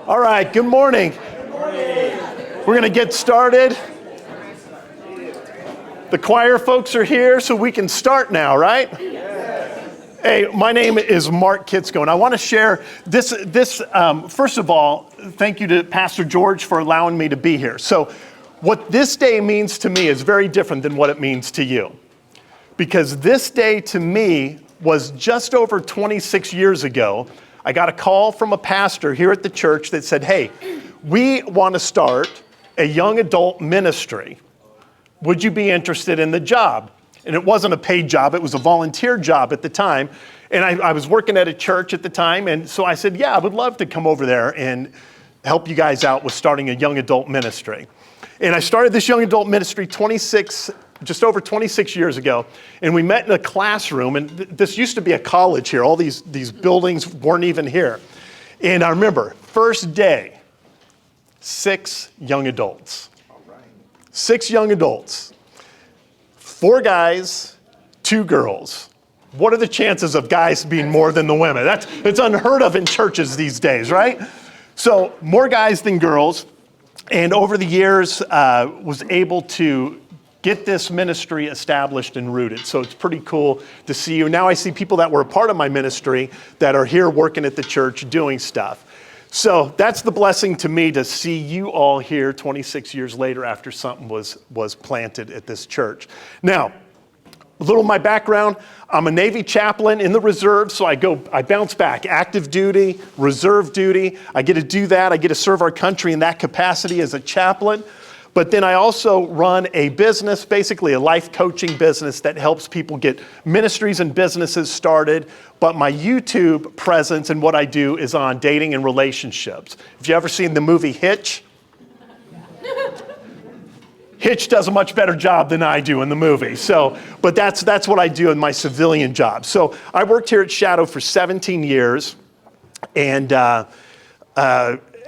All right, good morning. Good morning. We're going to get started. The choir folks are here, so we can start now, right? Yes. Hey, my name is Mark Kitsko, and I want to share this. First of all, thank you to Pastor George for allowing me to be here. So what this day means to me is very different than what it means to you. Because this day to me was just over 26 years ago. I got a call from a pastor here at the church that said, hey, we want to start a young adult ministry. Would you be interested in the job? And it wasn't a paid job, it was a volunteer job at the time. And I was working at a church at the time, and so I said, yeah, I would love to come over there and help you guys out with starting a young adult ministry. And I started this young adult ministry just over 26 years ago, and we met in a classroom, and this used to be a college here. All these buildings weren't even here. And I remember, first day, 6 young adults. All right. 6 young adults. 4 guys, 2 girls. What are the chances of guys being more than the women? It's unheard of in churches these days, right? So more guys than girls. And over the years, was able to get this ministry established and rooted. So it's pretty cool to see you. Now I see people that were a part of my ministry that are here working at the church doing stuff. So that's the blessing to me to see you all here 26 years later after something was planted at this church. Now, a little of my background, I'm a Navy chaplain in the reserve, so I bounce back, active duty, reserve duty. I get to do that. I get to serve our country in that capacity as a chaplain. But then I also run a business, basically a life coaching business that helps people get ministries and businesses started. But my YouTube presence and what I do is on dating and relationships. Have you ever seen the movie Hitch? Hitch does a much better job than I do in the movie. But that's what I do in my civilian job. So I worked here at Shadow for 17 years. And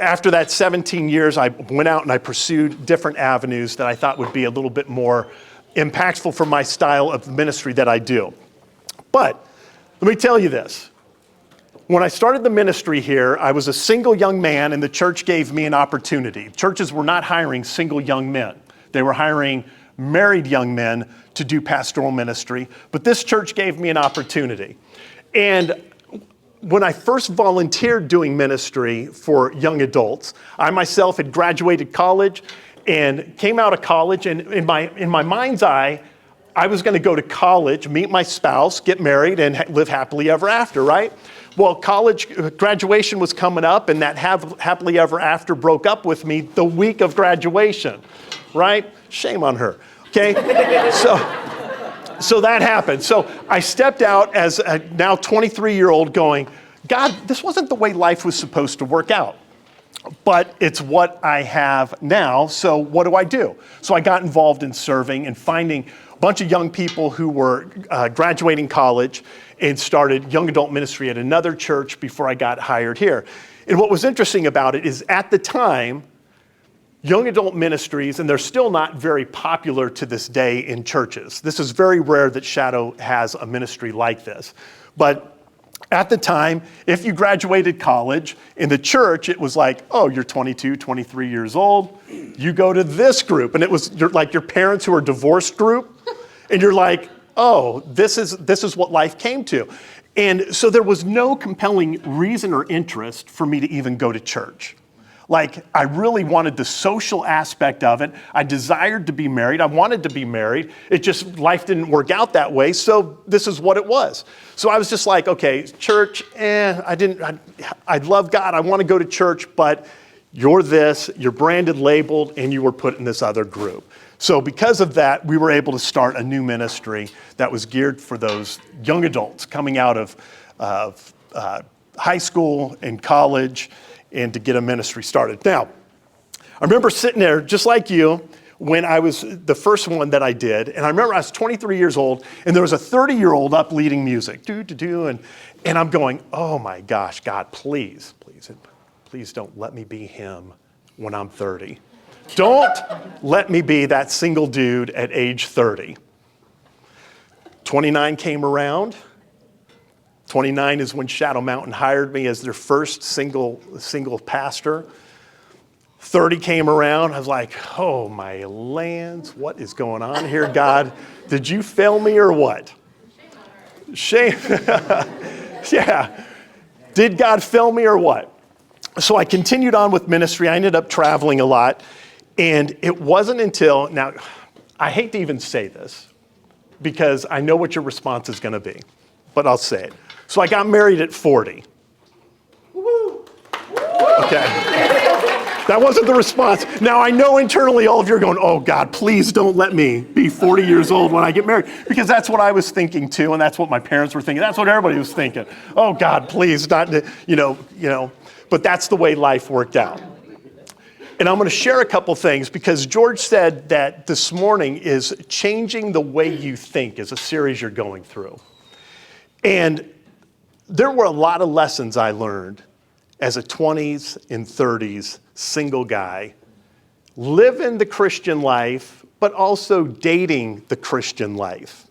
after that 17 years, I went out and I pursued different avenues that I thought would be a little bit more impactful for my style of ministry that I do. But let me tell you this. When I started the ministry here, I was a single young man, and the church gave me an opportunity. Churches were not hiring single young men. They were hiring married young men to do pastoral ministry, but this church gave me an opportunity. And when I first volunteered doing ministry for young adults, I myself had graduated college and came out of college, and in my mind's eye, I was going to go to college, meet my spouse, get married, and live happily ever after, right? Well, college graduation was coming up, and that happily ever after broke up with me the week of graduation, right? Shame on her, okay? So that happened. So I stepped out as a now 23-year-old going, God, this wasn't the way life was supposed to work out. But it's what I have now, so what do I do? So I got involved in serving and finding a bunch of young people who were graduating college and started young adult ministry at another church before I got hired here. And what was interesting about it is at the time, young adult ministries, and they're still not very popular to this day in churches. This is very rare that Shadow has a ministry like this. But at the time, if you graduated college, in the church, it was like, oh, you're 22, 23 years old, you go to this group. And it was like your parents who are divorced group. And you're like, oh, this is what life came to. And so there was no compelling reason or interest for me to even go to church. Like, I really wanted the social aspect of it. I desired to be married. I wanted to be married. It just, life didn't work out that way, so this is what it was. So I was just like, okay, church, I love God. I want to go to church, but you're this, you're branded, labeled, and you were put in this other group. So because of that, we were able to start a new ministry that was geared for those young adults coming out of high school and college, and to get a ministry started. Now, I remember sitting there just like you when I was the first one that I did, and I remember I was 23 years old, and there was a 30-year-old up leading music, and I'm going, oh my gosh, God, please don't let me be him when I'm 30. Don't let me be that single dude at age 30. 29 came around, 29 is when Shadow Mountain hired me as their first single pastor. 30 came around. I was like, oh, my lands, what is going on here, God? Did you fail me or what? Shame. Yeah. Did God fail me or what? So I continued on with ministry. I ended up traveling a lot. And it wasn't until, now, I hate to even say this because I know what your response is going to be, but I'll say it. So I got married at 40. Okay. That wasn't the response. Now, I know internally all of you are going, oh, God, please don't let me be 40 years old when I get married. Because that's what I was thinking, too, and that's what my parents were thinking. That's what everybody was thinking. Oh, God, please, not, you know. But that's the way life worked out. And I'm going to share a couple things because George said that this morning is Changing the Way You Think is a series you're going through. And there were a lot of lessons I learned as a 20s and 30s single guy, living the Christian life, but also dating the Christian life.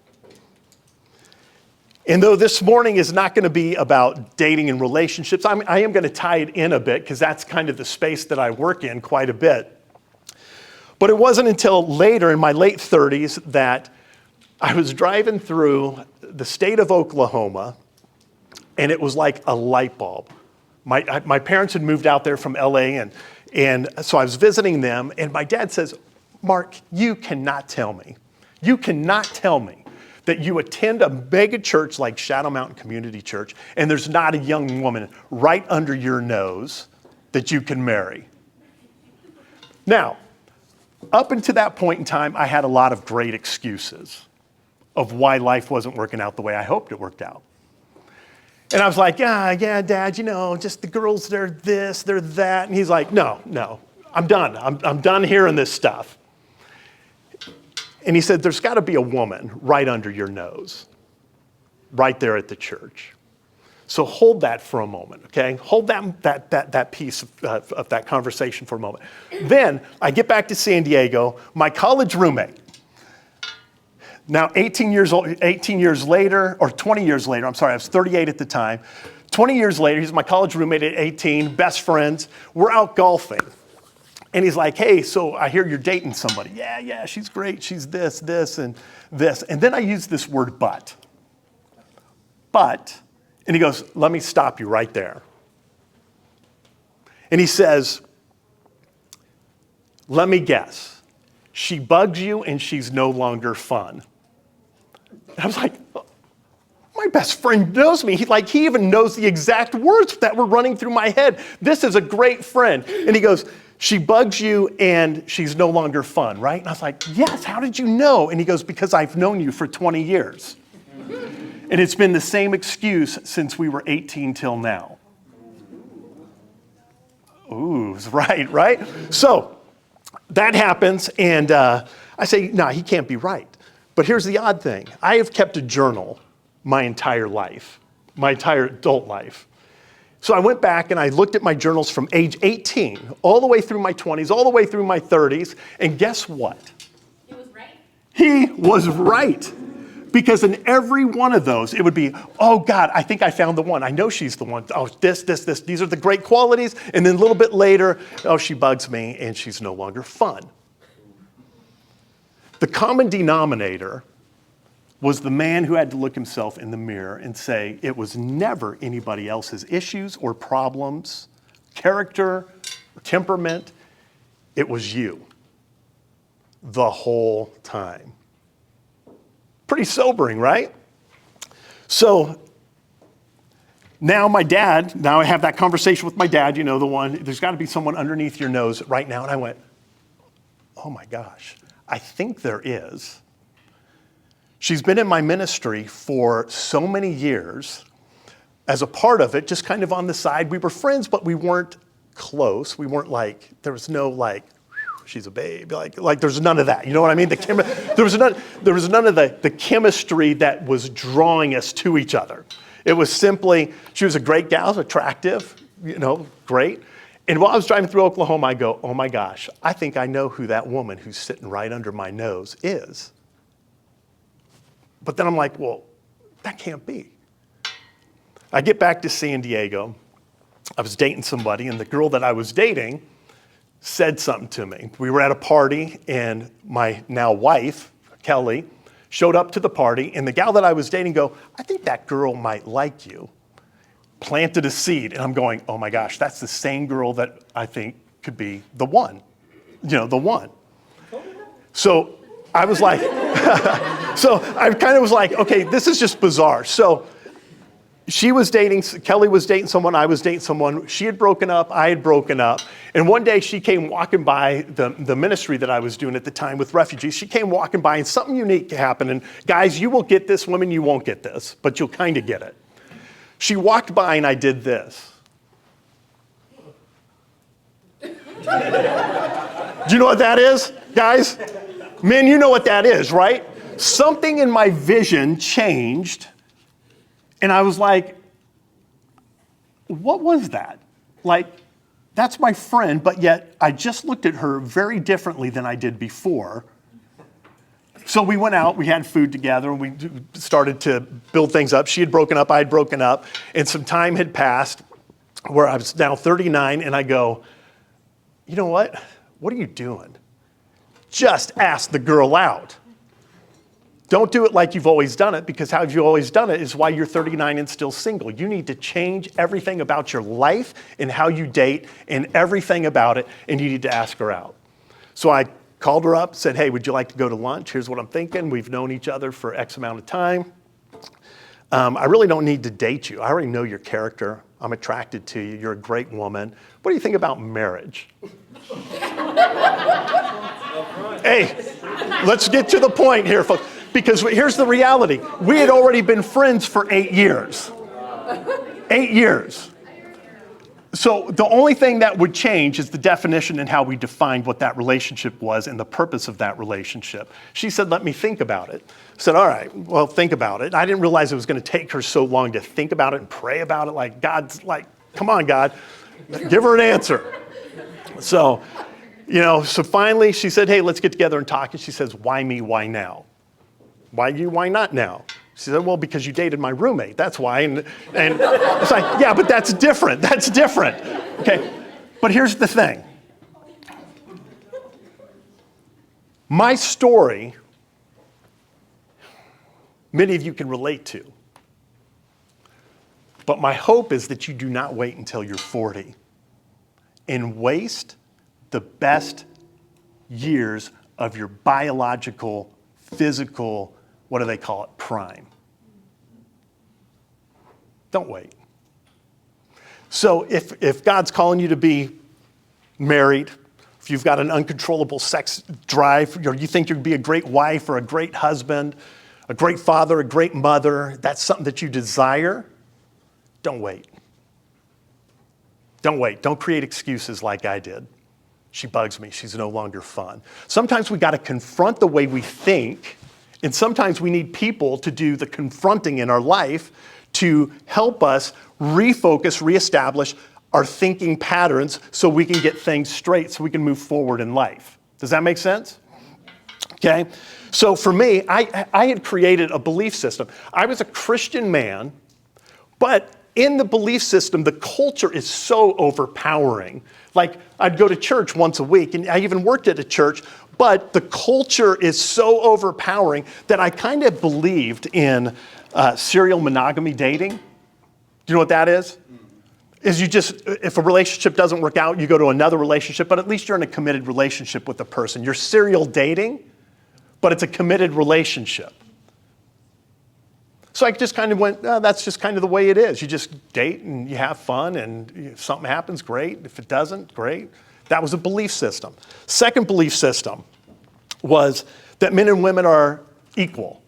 And though this morning is not going to be about dating and relationships, I am going to tie it in a bit because that's kind of the space that I work in quite a bit. But it wasn't until later in my late 30s that I was driving through the state of Oklahoma, and it was like a light bulb. My parents had moved out there from LA, and so I was visiting them, and my dad says, Mark, you cannot tell me that you attend a mega church like Shadow Mountain Community Church, and there's not a young woman right under your nose that you can marry. Now, up until that point in time, I had a lot of great excuses of why life wasn't working out the way I hoped it worked out. And I was like, yeah, Dad, just the girls, they're this, they're that. And he's like, no, I'm done. I'm done hearing this stuff. And he said, there's got to be a woman right under your nose, right there at the church. So hold that for a moment, okay? Hold that piece of that conversation for a moment. Then I get back to San Diego, my college roommate. Now, 18 years later, or 20 years later, I'm sorry, I was 38 at the time. 20 years later, he's my college roommate at 18, best friends. We're out golfing. And he's like, hey, so I hear you're dating somebody. Yeah, she's great. She's this, and this. And then I use this word, but. But, and he goes, let me stop you right there. And he says, let me guess. She bugs you and she's no longer fun. And I was like, my best friend knows me. He even knows the exact words that were running through my head. This is a great friend. And he goes, she bugs you and she's no longer fun, right? And I was like, yes, how did you know? And he goes, because I've known you for 20 years. And it's been the same excuse since we were 18 till now. Ooh, right? So that happens, and I say, no, he can't be right. But here's the odd thing. I have kept a journal my entire life, my entire adult life. So I went back and I looked at my journals from age 18, all the way through my 20s, all the way through my 30s, and guess what? He was right. He was right. Because in every one of those, it would be, oh God, I think I found the one. I know she's the one. Oh, this. These are the great qualities. And then a little bit later, oh, she bugs me and she's no longer fun. The common denominator was the man who had to look himself in the mirror and say, it was never anybody else's issues or problems, character, temperament. It was you the whole time. Pretty sobering, right? So now I have that conversation with my dad, the one, there's got to be someone underneath your nose right now. And I went, oh my gosh, I think there is. She's been in my ministry for so many years. As a part of it, just kind of on the side, we were friends, but we weren't close. We weren't there was no she's a babe. Like there's none of that. You know what I mean? There was none of the chemistry that was drawing us to each other. It was simply, she was a great gal, attractive, great. And while I was driving through Oklahoma, I go, oh my gosh, I think I know who that woman who's sitting right under my nose is. But then I'm like, well, that can't be. I get back to San Diego. I was dating somebody, and the girl that I was dating said something to me. We were at a party, and my now wife, Kelly, showed up to the party, and the gal that I was dating go, I think that girl might like you. Planted a seed, and I'm going, oh my gosh, that's the same girl that I think could be the one. The one. So I was like, so I kind of was like, okay, this is just bizarre. So Kelly was dating someone, I was dating someone. She had broken up, I had broken up. And one day she came walking by the ministry that I was doing at the time with refugees. She came walking by and something unique happened. And guys, you will get this, women, you won't get this, but you'll kind of get it. She walked by and I did this. Do you know what that is, guys? Men, you know what that is, right? Something in my vision changed. And I was like, what was that? Like, that's my friend, but yet I just looked at her very differently than I did before. So we went out, we had food together, and we started to build things up. She had broken up, I had broken up, and some time had passed where I was now 39, and I go, you know what? What are you doing? Just ask the girl out. Don't do it like you've always done it, because how you've always done it is why you're 39 and still single. You need to change everything about your life and how you date and everything about it, and you need to ask her out. So I called her up, said, hey, would you like to go to lunch? Here's what I'm thinking. We've known each other for X amount of time. I really don't need to date you. I already know your character. I'm attracted to you. You're a great woman. What do you think about marriage? Hey, let's get to the point here, folks. Because here's the reality. We had already been friends for 8 years. 8 years. So the only thing that would change is the definition and how we defined what that relationship was and the purpose of that relationship. She said, let me think about it. I said, all right, well, think about it. I didn't realize it was going to take her so long to think about it and pray about it. Like, God's like, come on, God, give her an answer. So, so finally she said, hey, let's get together and talk. And she says, why me, why now? Why you, why not now? She said, well, because you dated my roommate, that's why. And it's like, yeah, but that's different, okay? But here's the thing. My story, many of you can relate to. But my hope is that you do not wait until you're 40 and waste the best years of your biological, physical, what do they call it, prime. Don't wait. So if God's calling you to be married, if you've got an uncontrollable sex drive, or you think you'd be a great wife or a great husband, a great father, a great mother, that's something that you desire, don't wait. Don't wait. Don't create excuses like I did. She bugs me. She's no longer fun. Sometimes we got to confront the way we think, and sometimes we need people to do the confronting in our life to help us refocus, reestablish our thinking patterns so we can get things straight, so we can move forward in life. Does that make sense? Okay. So for me, I had created a belief system. I was a Christian man, but in the belief system, the culture is so overpowering. Like, I'd go to church once a week, and I even worked at a church, but the culture is so overpowering that I kind of believed in serial monogamy dating. Do you know what that is? Is you just, if a relationship doesn't work out, you go to another relationship, but at least you're in a committed relationship with the person. You're serial dating, but it's a committed relationship. So I just kind of went, oh, that's just kind of the way it is. You just date and you have fun, and if something happens, great. If it doesn't, great. That was a belief system. Second belief system was that men and women are equal.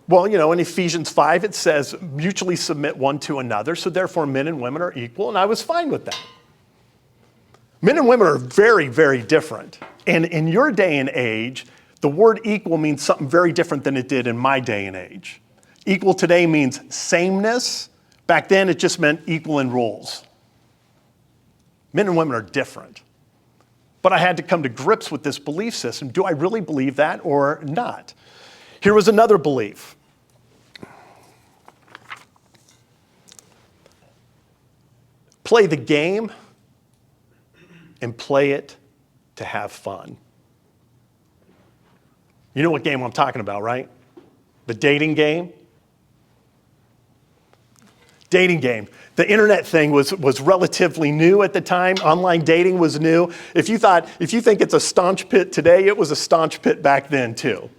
Well, in Ephesians 5, it says, mutually submit one to another, so therefore men and women are equal, and I was fine with that. Men and women are very, very different. And in your day and age, the word equal means something very different than it did in my day and age. Equal today means sameness. Back then, it just meant equal in roles. Men and women are different. But I had to come to grips with this belief system. Do I really believe that or not? Here was another belief. Play the game and play it to have fun. You know what game I'm talking about, right? The dating game. Dating game. The internet thing was relatively new at the time. Online dating was new. If you think it's a staunch pit today, it was a staunch pit back then too.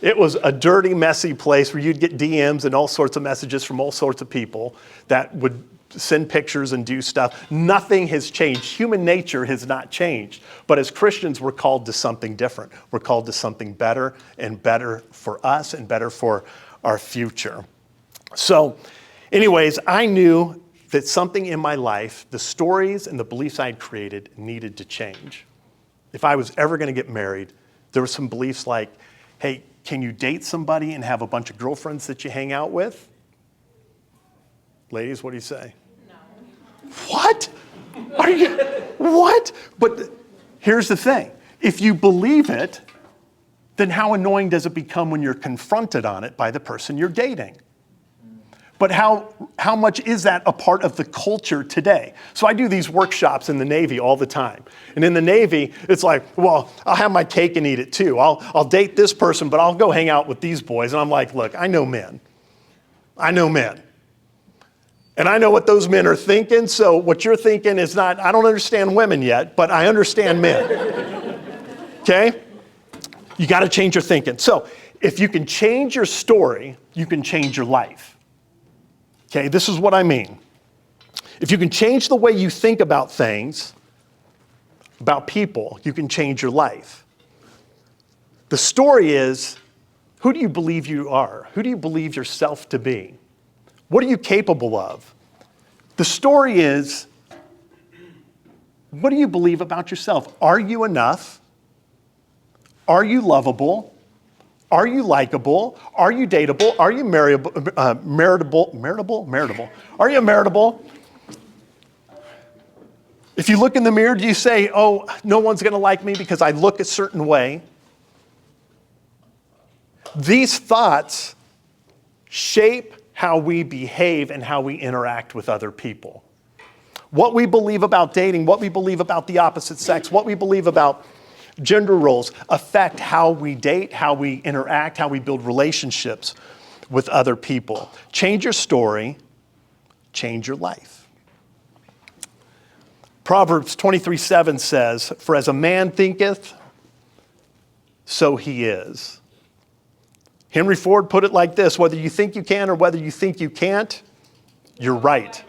It was a dirty, messy place where you'd get DMs and all sorts of messages from all sorts of people that would send pictures and do stuff. Nothing has changed. Human nature has not changed. But as Christians, we're called to something different. We're called to something better and better for us and better for our future. So, anyways, I knew that something in my life, the stories and the beliefs I had created, needed to change. If I was ever going to get married, there were some beliefs like, hey, can you date somebody and have a bunch of girlfriends that you hang out with? Ladies, what do you say? No. What? What? But here's the thing. If you believe it, then how annoying does it become when you're confronted on it by the person you're dating? But how much is that a part of the culture today? So I do these workshops in the Navy all the time. And in the Navy, it's like, well, I'll have my cake and eat it too. I'll date this person, but I'll go hang out with these boys. And I'm like, look, I know men. And I know what those men are thinking. So what you're thinking is not, I don't understand women yet, but I understand men. Okay? You got to change your thinking. So if you can change your story, you can change your life. Okay, this is what I mean. If you can change the way you think about things, about people, you can change your life. The story is, who do you believe you are? Who do you believe yourself to be? What are you capable of? The story is, what do you believe about yourself? Are you enough? Are you lovable? Are you likable? Are you dateable? Are you meritable? Are you meritable? If you look in the mirror, do you say, oh, no one's going to like me because I look a certain way? These thoughts shape how we behave and how we interact with other people. What we believe about dating, what we believe about the opposite sex, what we believe about gender roles affect how we date, how we interact, how we build relationships with other people. Change your story, change your life. Proverbs 23:7 says, for as a man thinketh, so he is. Henry Ford put it like this, whether you think you can or whether you think you can't, you're right.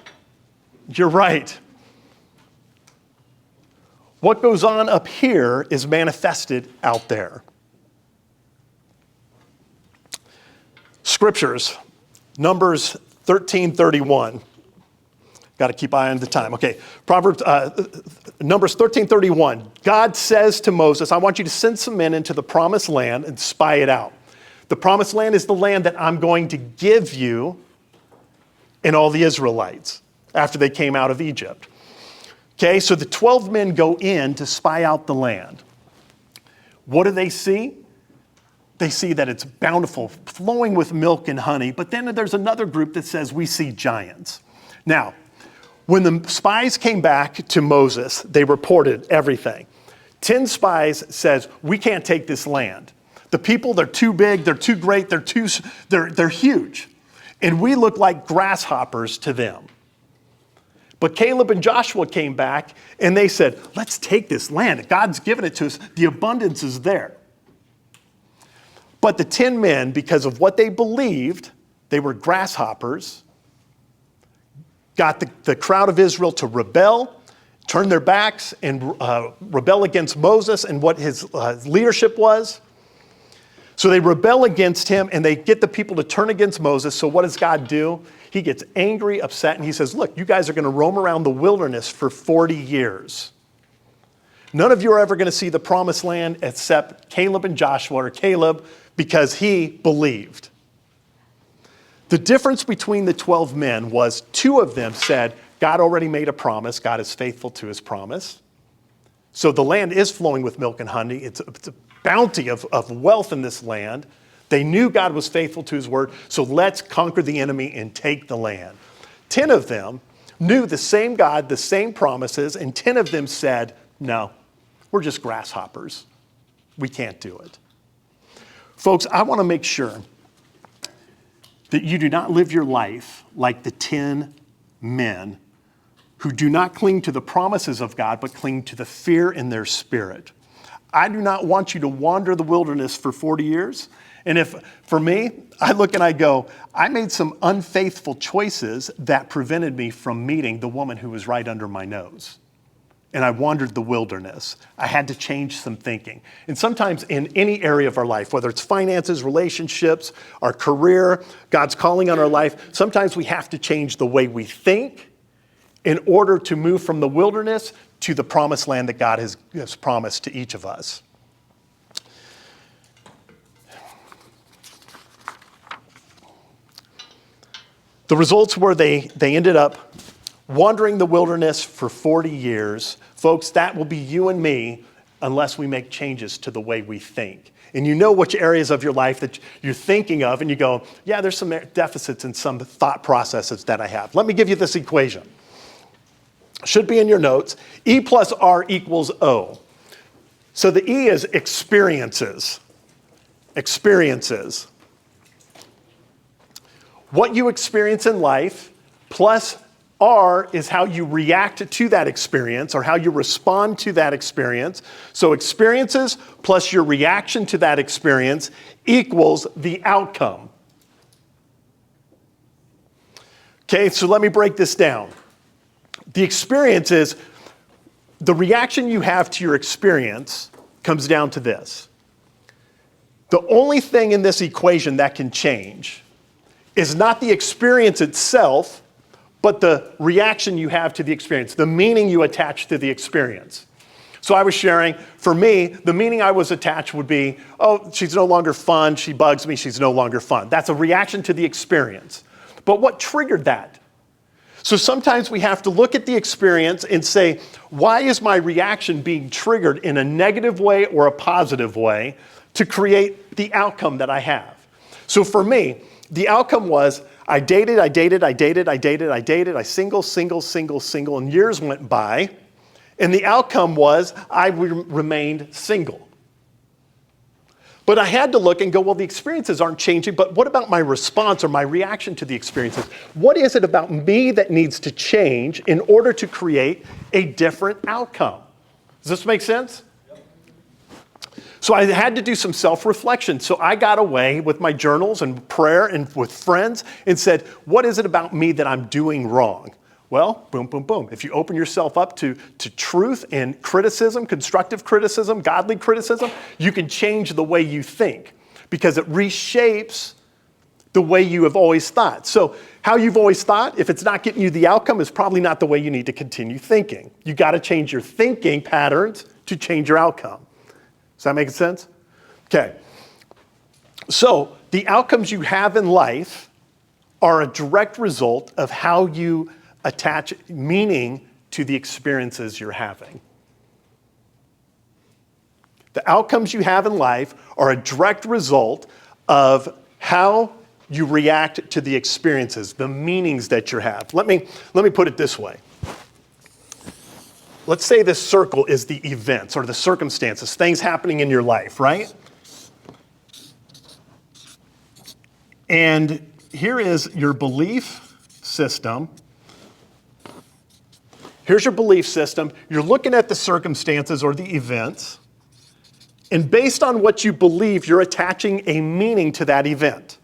You're right. What goes on up here is manifested out there. Scriptures, Numbers 13:31. Got to keep eye on the time. Okay, Numbers 13:31. God says to Moses, I want you to send some men into the promised land and spy it out. The promised land is the land that I'm going to give you and all the Israelites after they came out of Egypt. Okay, so the 12 men go in to spy out the land. What do they see? They see that it's bountiful, flowing with milk and honey, but then there's another group that says we see giants. Now, when the spies came back to Moses, they reported everything. 10 spies says, we can't take this land. The people, they're too big, they're too great, they're huge. And we look like grasshoppers to them. But Caleb and Joshua came back and they said, let's take this land. God's given it to us. The abundance is there. But the 10 men, because of what they believed, they were grasshoppers, got the crowd of Israel to rebel, turn their backs and rebel against Moses and what his leadership was. So they rebel against him and they get the people to turn against Moses. So what does God do? He gets angry, upset, and he says, look, you guys are going to roam around the wilderness for 40 years. None of you are ever going to see the promised land except Caleb and Joshua, or Caleb, because he believed. The difference between the 12 men was 2 of them said, God already made a promise. God is faithful to his promise. So the land is flowing with milk and honey. It's a bounty of wealth in this land. They knew God was faithful to his word, so let's conquer the enemy and take the land. 10 of them knew the same God, the same promises, and 10 of them said, no, we're just grasshoppers. We can't do it. Folks, I want to make sure that you do not live your life like the 10 men who do not cling to the promises of God, but cling to the fear in their spirit. I do not want you to wander the wilderness for 40 years. And if, for me, I look and I go, I made some unfaithful choices that prevented me from meeting the woman who was right under my nose. And I wandered the wilderness. I had to change some thinking. And sometimes in any area of our life, whether it's finances, relationships, our career, God's calling on our life, sometimes we have to change the way we think in order to move from the wilderness to the promised land that God has promised to each of us. The results were they ended up wandering the wilderness for 40 years. Folks, that will be you and me unless we make changes to the way we think. And you know which areas of your life that you're thinking of, and you go, yeah, there's some deficits in some thought processes that I have. Let me give you this equation. Should be in your notes. E plus R equals O. So the E is experiences. Experiences. What you experience in life plus R is how you react to that experience or how you respond to that experience. So experiences plus your reaction to that experience equals the outcome. Okay, so let me break this down. The experience is the reaction you have to your experience comes down to this. The only thing in this equation that can change is not the experience itself, but the reaction you have to the experience, the meaning you attach to the experience. So I was sharing, for me, the meaning I was attached would be, oh, she's no longer fun, she bugs me, she's no longer fun. That's a reaction to the experience. But what triggered that? So sometimes we have to look at the experience and say, why is my reaction being triggered in a negative way or a positive way to create the outcome that I have? So for me, the outcome was I dated, I single, and years went by, and the outcome was I remained single. But I had to look and go, well, the experiences aren't changing, but what about my response or my reaction to the experiences? What is it about me that needs to change in order to create a different outcome? Does this make sense? So I had to do some self-reflection. So I got away with my journals and prayer and with friends and said, what is it about me that I'm doing wrong? Well, boom, boom, boom. If you open yourself up to truth and criticism, constructive criticism, godly criticism, you can change the way you think because it reshapes the way you have always thought. So how you've always thought, if it's not getting you the outcome, is probably not the way you need to continue thinking. You got to change your thinking patterns to change your outcome. Does that make sense? Okay. So the outcomes you have in life are a direct result of how you attach meaning to the experiences you're having. The outcomes you have in life are a direct result of how you react to the experiences, the meanings that you have. Let me put it this way. Let's say this circle is the events or the circumstances, things happening in your life, right? And here is your belief system. Here's your belief system. You're looking at the circumstances or the events. And based on what you believe, you're attaching a meaning to that event.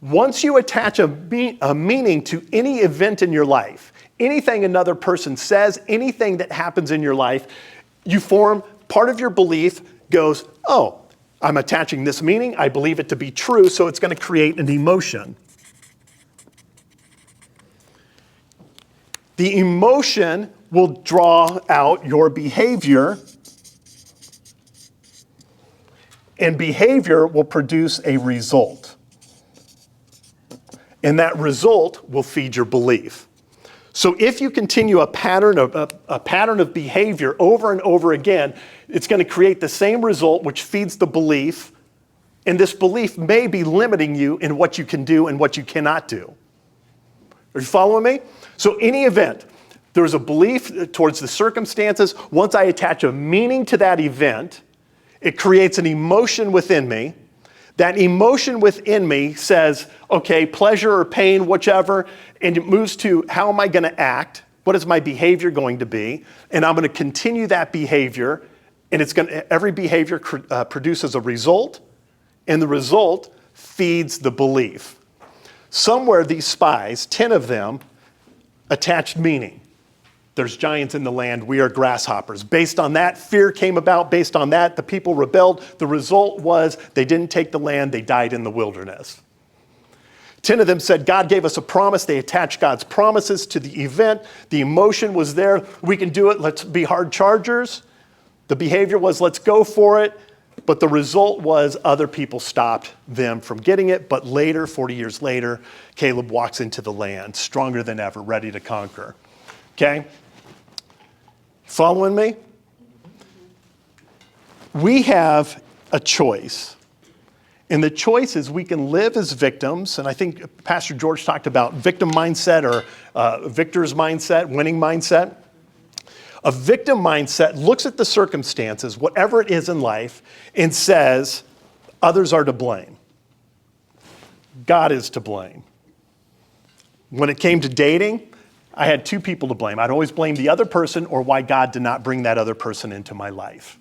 Once you attach a meaning to any event in your life, anything another person says, anything that happens in your life, you form part of your belief goes, oh, I'm attaching this meaning. I believe it to be true, so it's going to create an emotion. The emotion will draw out your behavior, and behavior will produce a result. And that result will feed your belief. So if you continue a pattern of behavior over and over again, it's going to create the same result, which feeds the belief, and this belief may be limiting you in what you can do and what you cannot do. Are you following me? So any event, there's a belief towards the circumstances. Once I attach a meaning to that event, it creates an emotion within me. That emotion within me says, okay, pleasure or pain, whichever, and it moves to how am I going to act? What is my behavior going to be? And I'm going to continue that behavior, and every behavior produces a result, and the result feeds the belief. Somewhere these spies, 10 of them, attached meaning. There's giants in the land, we are grasshoppers. Based on that, fear came about. Based on that, the people rebelled. The result was they didn't take the land, they died in the wilderness. 10 of them said, God gave us a promise. They attached God's promises to the event. The emotion was there. We can do it. Let's be hard chargers. The behavior was, let's go for it. But the result was other people stopped them from getting it. But later, 40 years later, Caleb walks into the land, stronger than ever, ready to conquer. Okay? Following me? We have a choice. And the choice is we can live as victims, and I think Pastor George talked about victim mindset or victor's mindset, winning mindset. A victim mindset looks at the circumstances, whatever it is in life, and says, others are to blame. God is to blame. When it came to dating, I had two people to blame. I'd always blame the other person or why God did not bring that other person into my life.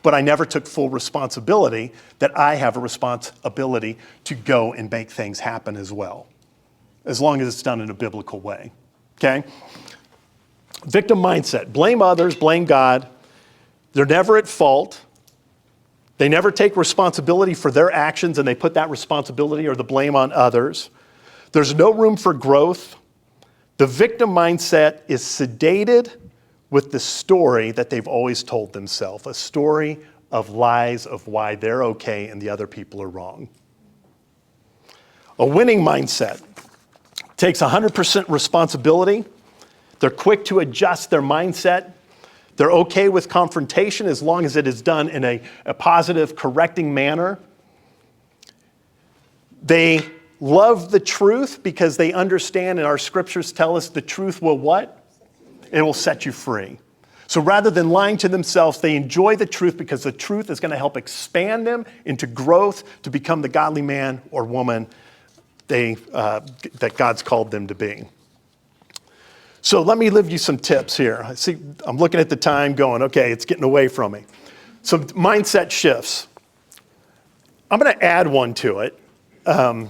But I never took full responsibility that I have a responsibility to go and make things happen as well, as long as it's done in a biblical way, okay? Victim mindset, blame others, blame God. They're never at fault. They never take responsibility for their actions, and they put that responsibility or the blame on others. There's no room for growth. The victim mindset is sedated with the story that they've always told themselves, a story of lies of why they're okay and the other people are wrong. A winning mindset takes 100% responsibility. They're quick to adjust their mindset. They're okay with confrontation as long as it is done in a positive, correcting manner. They love the truth because they understand, and our scriptures tell us the truth will what? It will set you free. So rather than lying to themselves, they enjoy the truth because the truth is going to help expand them into growth to become the godly man or woman that God's called them to be. So let me give you some tips here. I see, I'm looking at the time going, okay, it's getting away from me. Some mindset shifts. I'm going to add one to it because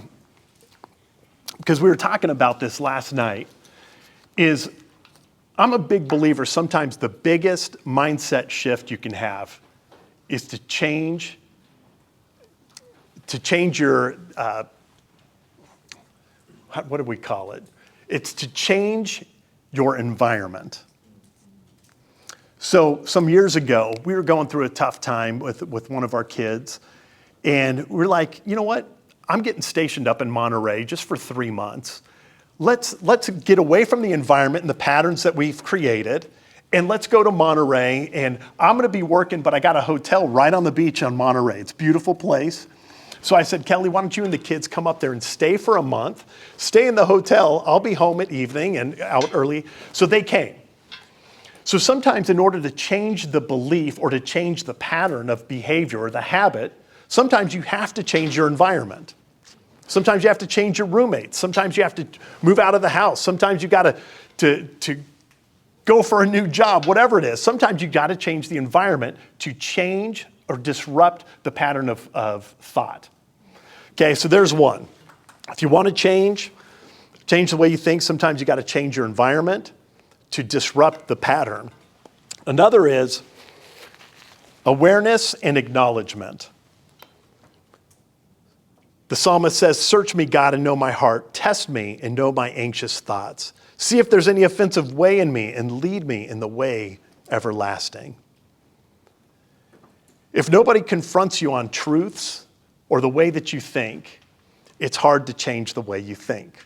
we were talking about this last night, is I'm a big believer sometimes the biggest mindset shift you can have is to change your, what do we call it? It's to change your environment. So some years ago, we were going through a tough time with one of our kids, and we're like, you know what? I'm getting stationed up in Monterey just for 3 months. Let's get away from the environment and the patterns that we've created, and let's go to Monterey, and I'm gonna be working, but I got a hotel right on the beach on Monterey. It's a beautiful place. So I said, Kelly, why don't you and the kids come up there and stay for a month, stay in the hotel, I'll be home at evening and out early. So they came. So sometimes in order to change the belief or to change the pattern of behavior or the habit, sometimes you have to change your environment. Sometimes you have to change your roommates. Sometimes you have to move out of the house. Sometimes you got to go for a new job, whatever it is. Sometimes you got to change the environment to change or disrupt the pattern of thought. Okay, so there's one. If you want to change the way you think, sometimes you got to change your environment to disrupt the pattern. Another is awareness and acknowledgement. The psalmist says, search me, God, and know my heart. Test me and know my anxious thoughts. See if there's any offensive way in me and lead me in the way everlasting. If nobody confronts you on truths or the way that you think, it's hard to change the way you think.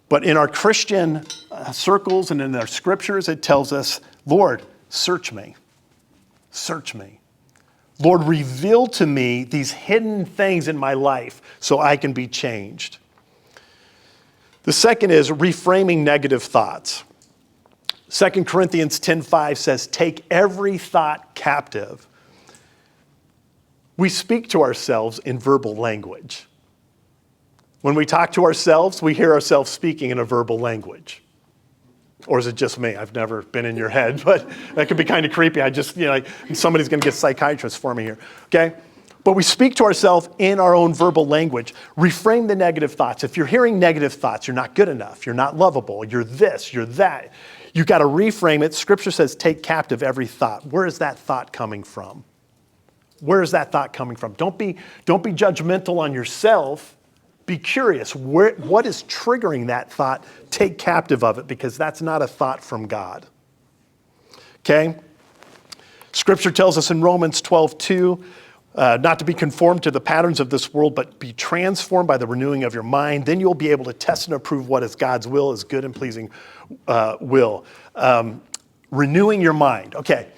But in our Christian circles and in our scriptures, it tells us, Lord, search me. Search me. Lord, reveal to me these hidden things in my life so I can be changed. The second is reframing negative thoughts. 2 Corinthians 10:5 says, take every thought captive. We speak to ourselves in verbal language. When we talk to ourselves, we hear ourselves speaking in a verbal language. Or is it just me? I've never been in your head, but that could be kind of creepy. Somebody's going to get a psychiatrist for me here, okay? But we speak to ourselves in our own verbal language. Reframe the negative thoughts. If you're hearing negative thoughts, you're not good enough, you're not lovable, you're this, you're that. You've got to reframe it. Scripture says, take captive every thought. Where is that thought coming from? Where is that thought coming from? Don't be judgmental on yourself. Be curious. What is triggering that thought? Take captive of it, because that's not a thought from God. Okay? Scripture tells us in Romans 12:2, not to be conformed to the patterns of this world, but be transformed by the renewing of your mind. Then you'll be able to test and approve what is God's will, is good and pleasing will. Renewing your mind. Okay.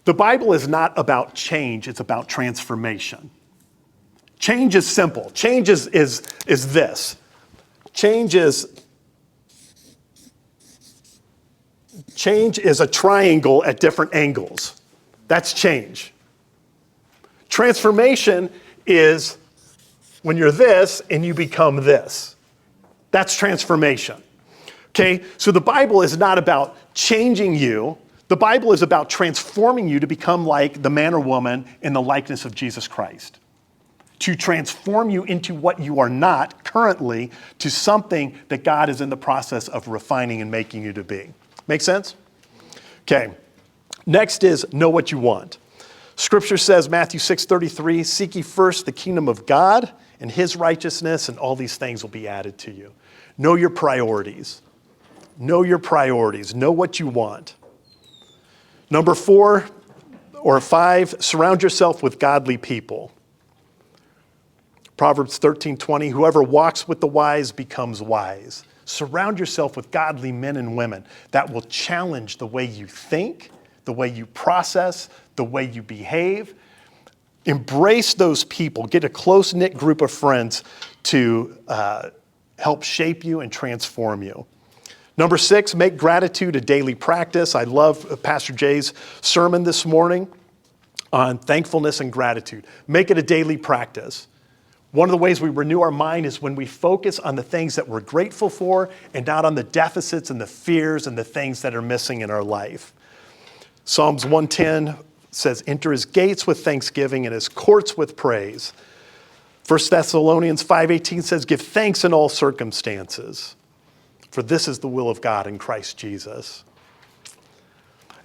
The Bible is not about change, it's about transformation. Change is simple. Change is this. Change is a triangle at different angles. That's change. Transformation is when you're this and you become this. That's transformation. Okay? So the Bible is not about changing you. The Bible is about transforming you to become like the man or woman in the likeness of Jesus Christ. To transform you into what you are not currently to something that God is in the process of refining and making you to be. Make sense? Okay. Next is know what you want. Scripture says, Matthew 6:33, seek ye first the kingdom of God and his righteousness, and all these things will be added to you. Know your priorities. Know your priorities. Know what you want. Number 4 or 5, surround yourself with godly people. Proverbs 13:20, whoever walks with the wise becomes wise. Surround yourself with godly men and women that will challenge the way you think, the way you process, the way you behave. Embrace those people. Get a close-knit group of friends to help shape you and transform you. Number 6, make gratitude a daily practice. I love Pastor Jay's sermon this morning on thankfulness and gratitude. Make it a daily practice. One of the ways we renew our mind is when we focus on the things that we're grateful for and not on the deficits and the fears and the things that are missing in our life. Psalms 110 says, enter his gates with thanksgiving and his courts with praise. 1 Thessalonians 5:18 says, give thanks in all circumstances, for this is the will of God in Christ Jesus.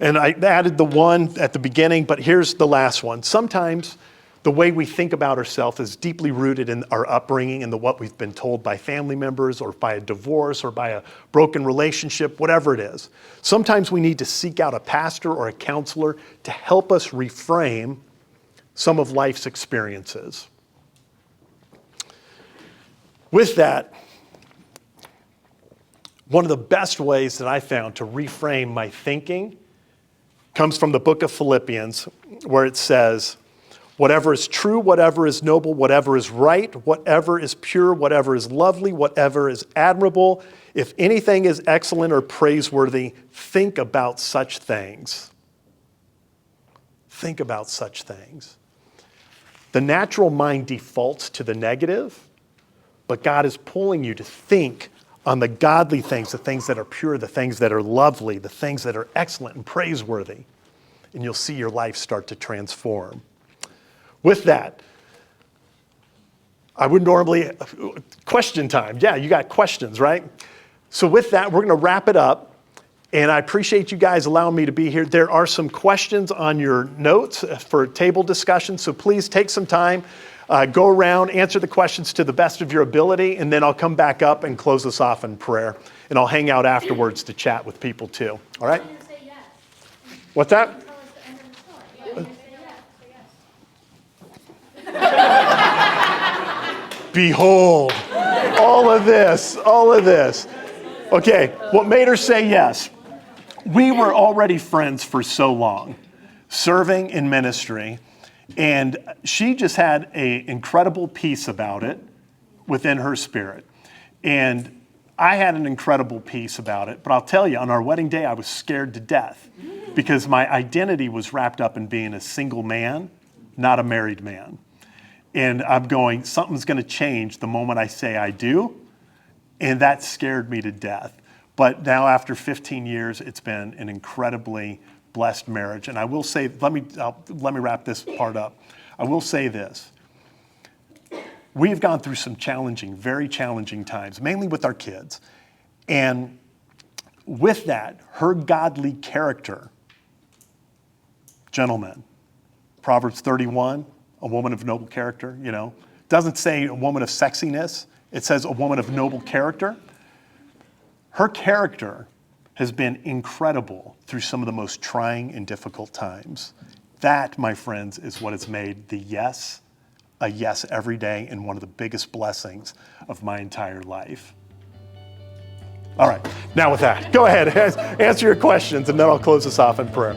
And I added the one at the beginning, but here's the last one. Sometimes the way we think about ourselves is deeply rooted in our upbringing and what we've been told by family members or by a divorce or by a broken relationship, whatever it is. Sometimes we need to seek out a pastor or a counselor to help us reframe some of life's experiences. With that, one of the best ways that I found to reframe my thinking comes from the book of Philippians, where it says, whatever is true, whatever is noble, whatever is right, whatever is pure, whatever is lovely, whatever is admirable, if anything is excellent or praiseworthy, think about such things. Think about such things. The natural mind defaults to the negative, but God is pulling you to think on the godly things, the things that are pure, the things that are lovely, the things that are excellent and praiseworthy. And you'll see your life start to transform. With that, I would normally, question time. Yeah, you got questions, right? So with that, we're going to wrap it up. And I appreciate you guys allowing me to be here. There are some questions on your notes for table discussion. So please take some time, go around, answer the questions to the best of your ability, and then I'll come back up and close us off in prayer. And I'll hang out afterwards to chat with people too. All right? What's that? Behold, all of this. Okay, what made her say yes? We were already friends for so long, serving in ministry, and she just had an incredible peace about it within her spirit. And I had an incredible peace about it, but I'll tell you, on our wedding day, I was scared to death because my identity was wrapped up in being a single man, not a married man. And I'm going, something's going to change the moment I say I do. And that scared me to death. But now after 15 years, it's been an incredibly blessed marriage. And I will say, let me wrap this part up. I will say this. We have gone through some challenging, very challenging times, mainly with our kids. And with that, her godly character, gentlemen, Proverbs 31, a woman of noble character, doesn't say a woman of sexiness. It says a woman of noble character. Her character has been incredible through some of the most trying and difficult times. That, my friends, is what has made the yes a yes every day and one of the biggest blessings of my entire life. All right, now with that, go ahead, answer your questions, and then I'll close this off in prayer.